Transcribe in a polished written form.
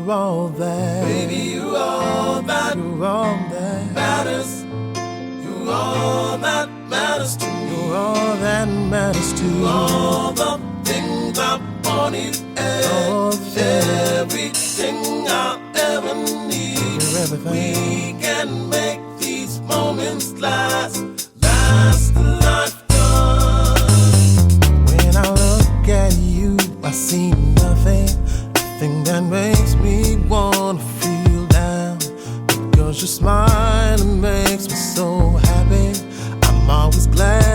you're all that. Baby, you're all that. You're all that matters. You're all that matters to me. You're all that matters to me. All the things I wanted and everything I ever need. You're everything. We can make these moments last a lifetime. When I look at you, I see nothing that makes me wanna feel down. Because your smile makes me so happy. I'm always glad